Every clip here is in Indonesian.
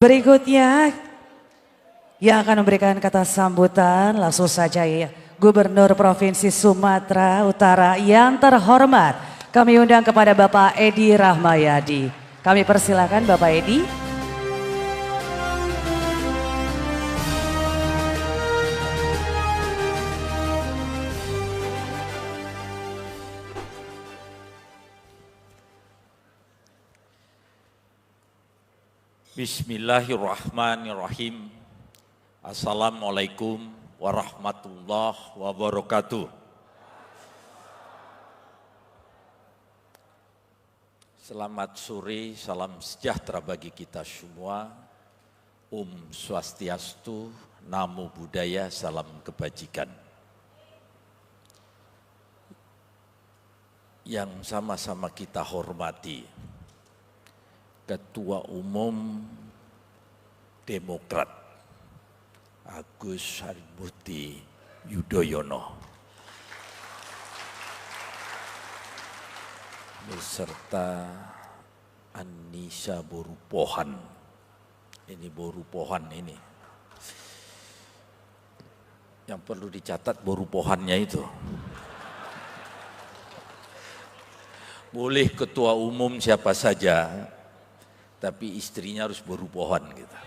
Berikutnya yang akan memberikan kata sambutan langsung saja ya Gubernur Provinsi Sumatera Utara yang terhormat. Kami undang kepada Bapak Edi Rahmayadi. Kami persilakan Bapak Edi. Bismillahirrahmanirrahim. Assalamualaikum warahmatullahi wabarakatuh. Selamat sore, salam sejahtera bagi kita semua. Swastiastu, Namo Buddhaya, salam kebajikan. Yang sama-sama kita hormati, Ketua Umum Demokrat Agus Harimurti Yudhoyono beserta Annisa Borupohan. Ini Borupohan ini. Yang perlu dicatat Borupohannya itu. Boleh ketua umum siapa saja, tapi istrinya harus Borupohan gitu.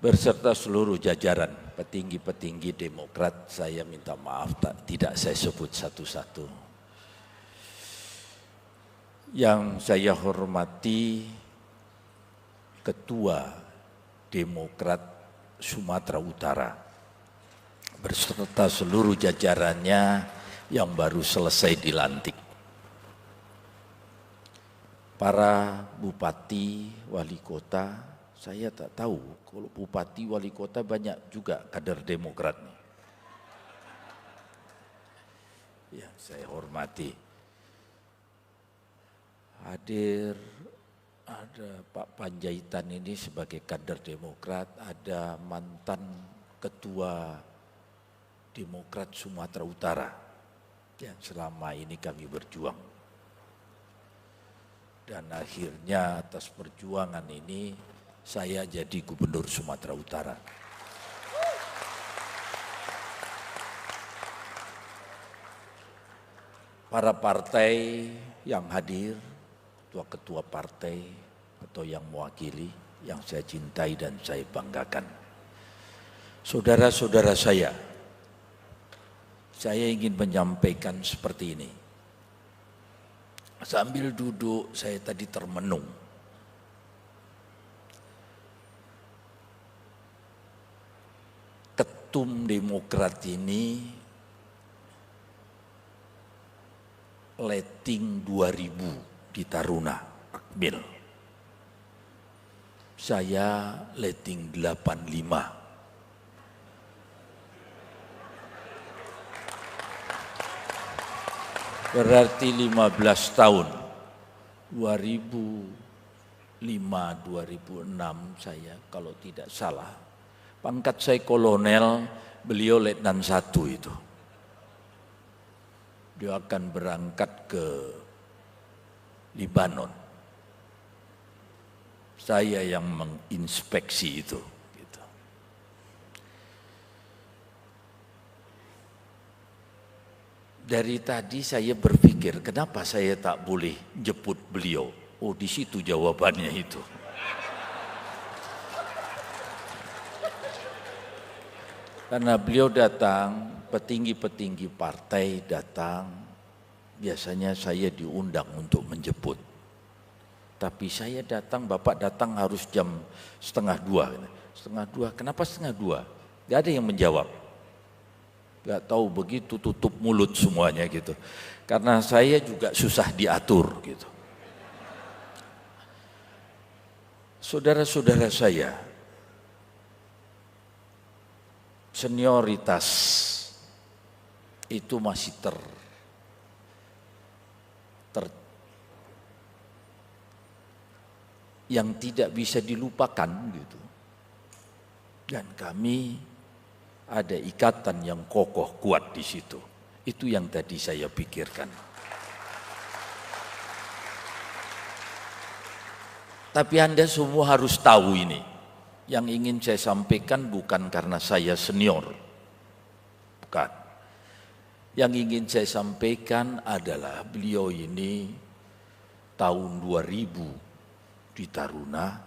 Berserta seluruh jajaran petinggi-petinggi Demokrat, saya minta maaf tidak saya sebut satu-satu. Yang saya hormati Ketua Demokrat Sumatera Utara beserta seluruh jajarannya yang baru selesai dilantik. Para bupati, wali kota, saya tak tahu kalau bupati, wali kota banyak juga kader Demokrat nih. Ya, saya hormati. Hadir ada Pak Panjaitan ini sebagai kader Demokrat, ada mantan ketua Demokrat Sumatera Utara yang selama ini kami berjuang. Dan akhirnya atas perjuangan ini saya jadi Gubernur Sumatera Utara. Para partai yang hadir, ketua-ketua partai atau yang mewakili, yang saya cintai dan saya banggakan. Saudara-saudara saya ingin menyampaikan seperti ini. Sambil duduk saya tadi termenung. Ketum Demokrat ini letting 2000 di Taruna, Akmil. Saya letting 85. Berarti 15 tahun, 2005-2006 saya kalau tidak salah. Pangkat saya kolonel, beliau letnan 1 itu. Dia akan berangkat ke Libanon. Saya yang menginspeksi itu. Dari tadi saya berpikir, kenapa saya tak boleh jemput beliau? Oh, di situ jawabannya itu. Karena beliau datang, petinggi-petinggi partai datang, biasanya saya diundang untuk menjemput. Tapi saya datang, Bapak datang harus jam 1:30. 1:30, kenapa 1:30? Gak ada yang menjawab. Gak tahu begitu tutup mulut semuanya gitu. Karena saya juga susah diatur gitu. Saudara-saudara saya, senioritas itu masih yang tidak bisa dilupakan gitu. Dan kami ada ikatan yang kokoh kuat di situ. Itu yang tadi saya pikirkan. Tapi Anda semua harus tahu ini. Yang ingin saya sampaikan bukan karena saya senior. Bukan. Yang ingin saya sampaikan adalah beliau ini tahun 2000 di Taruna,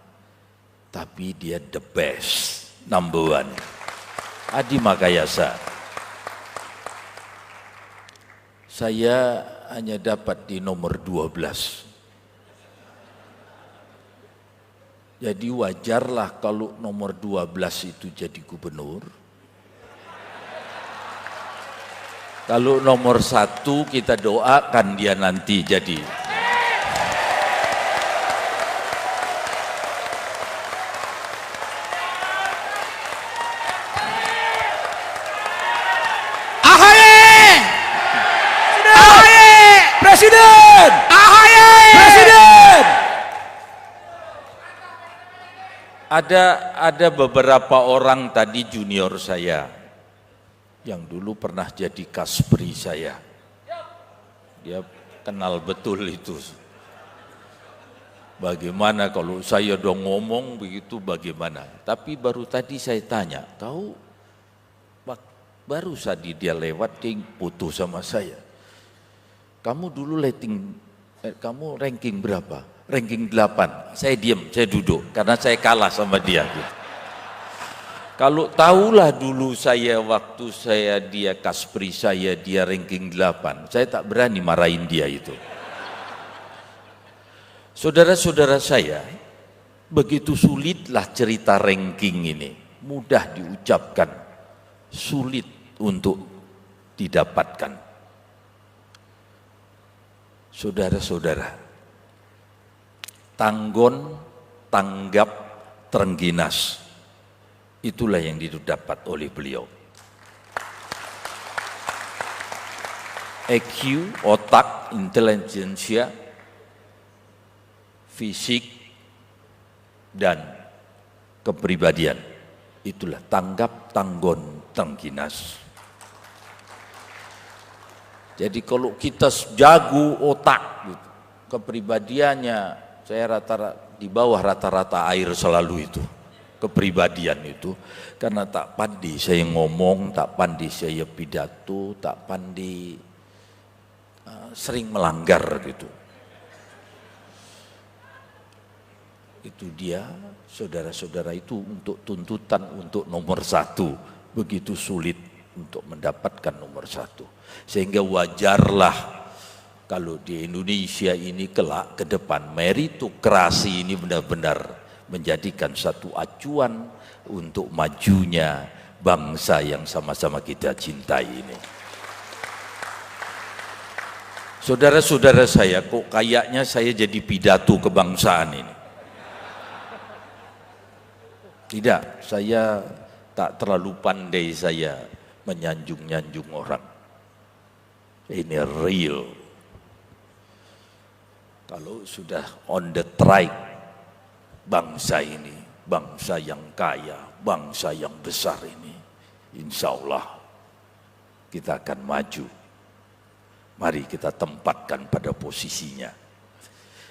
tapi dia the best, number one. Adi Makayasa. Saya hanya dapat di nomor 12. Jadi wajarlah kalau nomor 12 itu jadi gubernur. Kalau nomor 1 kita doakan dia nanti jadi. Presiden! AHY! Presiden! Ada beberapa orang tadi junior saya yang dulu pernah jadi kaspri saya. Dia kenal betul itu. Bagaimana kalau saya udah ngomong begitu bagaimana. Tapi baru tadi saya tanya, tahu baru tadi dia lewat dia foto sama saya. Kamu dulu kamu ranking berapa? Ranking 8. Saya diam, saya duduk karena saya kalah sama dia gitu. Kalau tahulah dulu saya waktu dia kaspri saya dia ranking 8, saya tak berani marahin dia itu. Saudara-saudara saya, begitu sulitlah cerita ranking ini. Mudah diucapkan, sulit untuk didapatkan. Saudara-saudara, Tanggon, Tanggap, Trengginas, itulah yang didapat oleh beliau. EQ, otak, intelijensia, fisik, dan kepribadian. Itulah Tanggap, Tanggon, Trengginas. Jadi kalau kita jago otak, gitu, kepribadiannya, saya rata-rata di bawah rata-rata air selalu itu, kepribadian itu, karena tak pandai saya ngomong, tak pandai saya pidato, tak pandai, sering melanggar gitu. Itu dia, saudara-saudara itu untuk tuntutan untuk nomor 1, begitu sulit untuk mendapatkan nomor 1. Sehingga wajarlah kalau di Indonesia ini kelak ke depan meritokrasi ini benar-benar menjadikan satu acuan untuk majunya bangsa yang sama-sama kita cintai ini. Saudara-saudara saya, kok kayaknya saya jadi pidato kebangsaan ini. Tidak, saya tak terlalu pandai saya menyanjung-nyanjung orang. Ini real. Kalau sudah on the track, bangsa ini, bangsa yang kaya, bangsa yang besar ini, insya Allah kita akan maju. Mari kita tempatkan pada posisinya.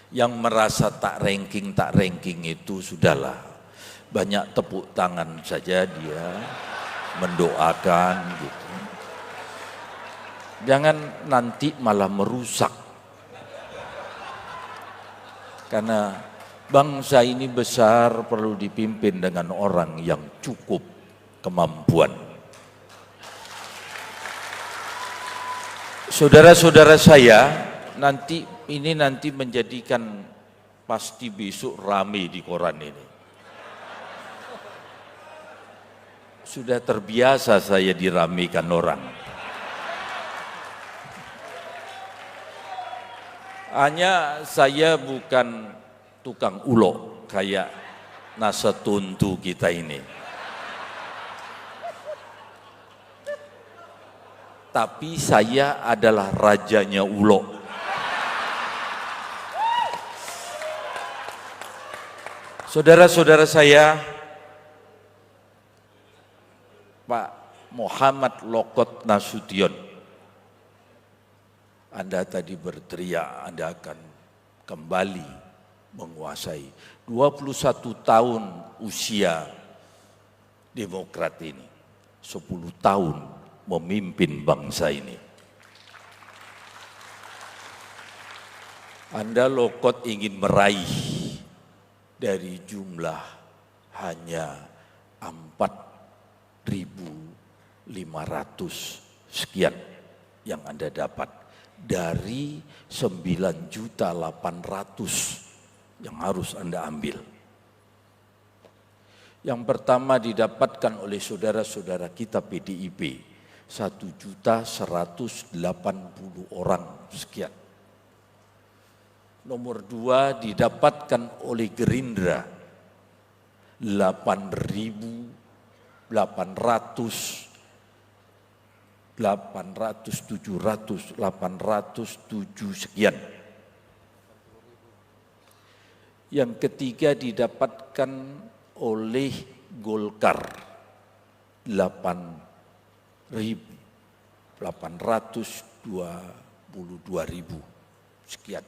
Yang merasa tak ranking itu sudahlah. Banyak tepuk tangan saja dia, mendoakan gitu. Jangan nanti malah merusak. Karena bangsa ini besar, perlu dipimpin dengan orang yang cukup kemampuan. Saudara-saudara saya, nanti menjadikan pasti besok rame di koran ini. Sudah terbiasa saya diramikan orang. Hanya saya bukan tukang ulok kayak Nasatuntu kita ini. Tapi saya adalah rajanya ulok. Saudara-saudara saya, Pak Muhammad Lokot Nasution, Anda tadi berteriak Anda akan kembali menguasai. 21 tahun usia Demokrat ini, 10 tahun memimpin bangsa ini. Anda Lokot ingin meraih dari jumlah hanya 4.500 sekian yang Anda dapat dari 9.800.000 yang harus Anda ambil. Yang pertama didapatkan oleh saudara-saudara kita PDIP, 1.180.000 orang sekian. Nomor 2 didapatkan oleh Gerindra, 8.700 sekian. Yang ketiga didapatkan oleh Golkar, 822.000 sekian.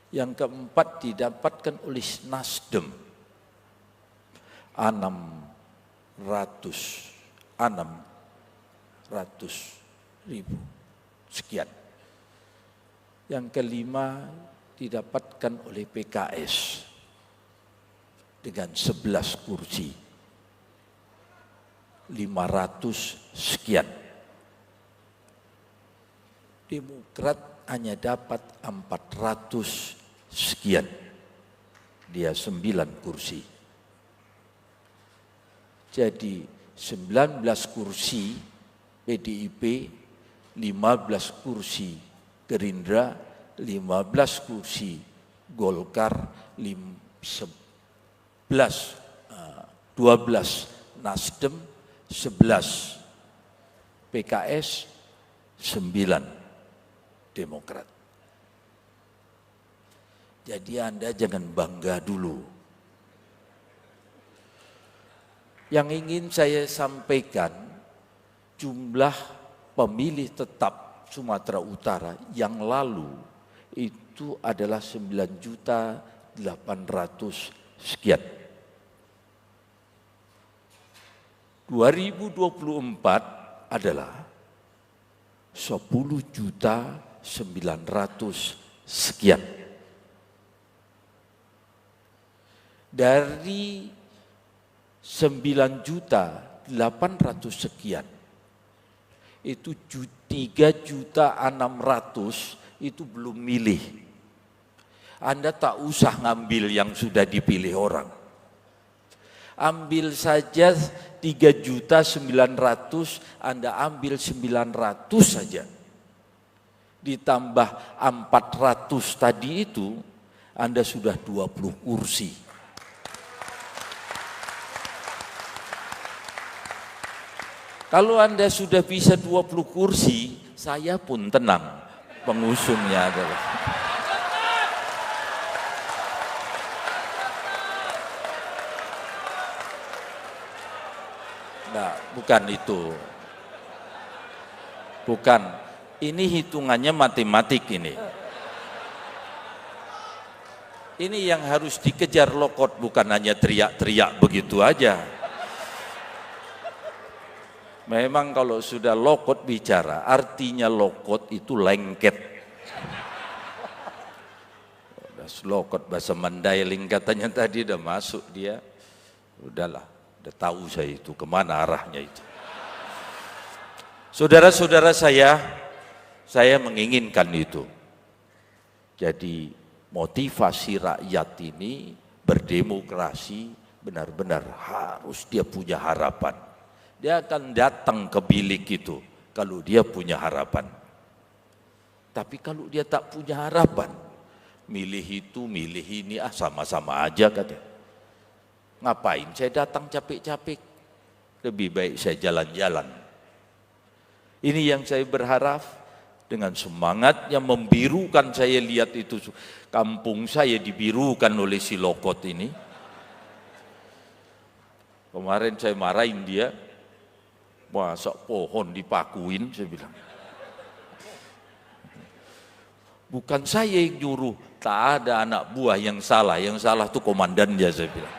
Yang keempat didapatkan oleh Nasdem, 600.000 sekian. Yang kelima didapatkan oleh PKS dengan 11 kursi, 500 sekian. Demokrat hanya dapat 400 sekian, dia 9 kursi. Jadi 19 kursi PDIP, 15 kursi Gerindra, 15 kursi Golkar, 12 Nasdem, 11 PKS, 9 Demokrat. Jadi Anda jangan bangga dulu. Yang ingin saya sampaikan, jumlah pemilih tetap Sumatera Utara yang lalu itu adalah 9.800.000 sekian. 2024 adalah 10.900.000 sekian. Dari 9.800.000 sekian, itu 3.600.000 itu belum milih. Anda tak usah ngambil yang sudah dipilih orang. Ambil saja 3.900.000, Anda ambil 900 saja. Ditambah 400 tadi itu, Anda sudah 20 kursi. Kalau Anda sudah bisa 20 kursi, saya pun tenang. Pengusungnya adalah. Nah, bukan itu. Bukan. Ini hitungannya matematik ini. Ini yang harus dikejar Lokot, bukan hanya teriak-teriak begitu aja. Memang kalau sudah Lokot bicara, artinya Lokot itu lengket. Lokot bahasa Mandailing katanya tadi udah masuk dia. Udahlah, udah tahu saya itu kemana arahnya itu. Saudara-saudara saya menginginkan itu. Jadi motivasi rakyat ini berdemokrasi benar-benar harus dia punya harapan. Dia akan datang ke bilik itu kalau dia punya harapan. Tapi kalau dia tak punya harapan, milih itu, milih ini, sama-sama aja katanya. Ngapain saya datang capek-capek? Lebih baik saya jalan-jalan. Ini yang saya berharap dengan semangat yang membirukan. Saya lihat itu kampung saya dibirukan oleh si Lokot ini. Kemarin saya marahin dia, masa pohon dipakuin, saya bilang. Bukan saya yang nyuruh, tak ada anak buah yang salah tuh komandannya, saya bilang.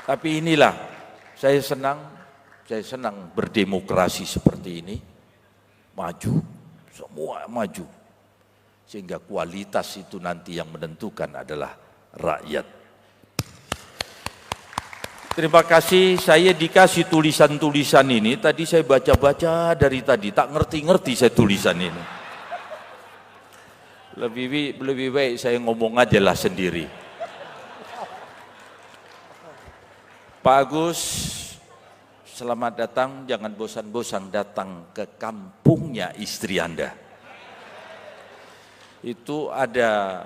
Tapi inilah, saya senang berdemokrasi seperti ini, maju, semua maju. Sehingga kualitas itu nanti yang menentukan adalah rakyat. Terima kasih, saya dikasih tulisan-tulisan ini, tadi saya baca-baca dari tadi, tak ngerti-ngerti saya tulisan ini. Lebih baik saya ngomong aja lah sendiri. Pak Agus, selamat datang, jangan bosan-bosan datang ke kampungnya istri Anda. Itu ada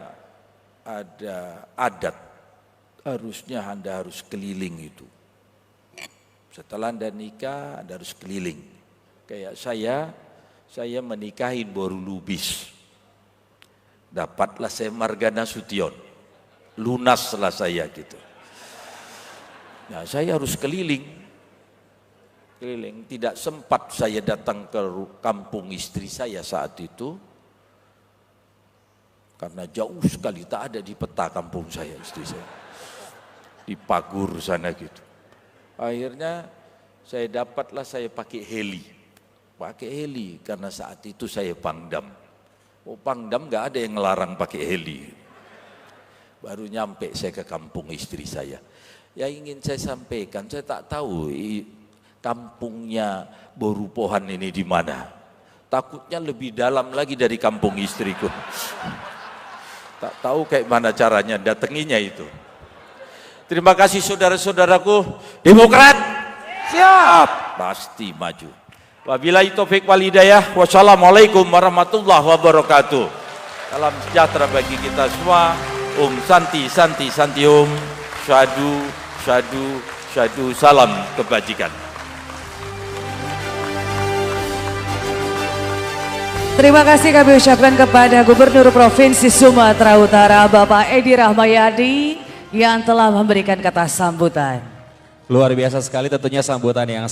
adat, harusnya Anda harus keliling itu. Setelah Anda nikah, Anda harus keliling. Kayak saya menikahin baru lubis. Dapatlah saya Margana Sution, lunaslah saya gitu. Nah, saya harus keliling, tidak sempat saya datang ke kampung istri saya saat itu, karena jauh sekali, tak ada di peta kampung saya, istri saya. Di Pagur sana gitu. Akhirnya saya pakai heli. Karena saat itu saya Pangdam. Pangdam gak ada yang ngelarang pakai heli. Baru nyampe saya ke kampung istri saya. Yang ingin saya sampaikan, saya tak tahu kampungnya Boru Pohan ini di mana. Takutnya lebih dalam lagi dari kampung istriku. Tak tahu kayak mana caranya datanginya itu. Terima kasih saudara-saudaraku. Demokrat siap, pasti maju. Wabillahi taufik wal hidayah. Wassalamualaikum warahmatullahi wabarakatuh. Salam sejahtera bagi kita semua. Santi santi santi syadu syadu syadu, salam kebajikan. Terima kasih kami ucapkan kepada Gubernur Provinsi Sumatera Utara Bapak Edi Rahmayadi yang telah memberikan kata sambutan. Luar biasa sekali tentunya sambutan yang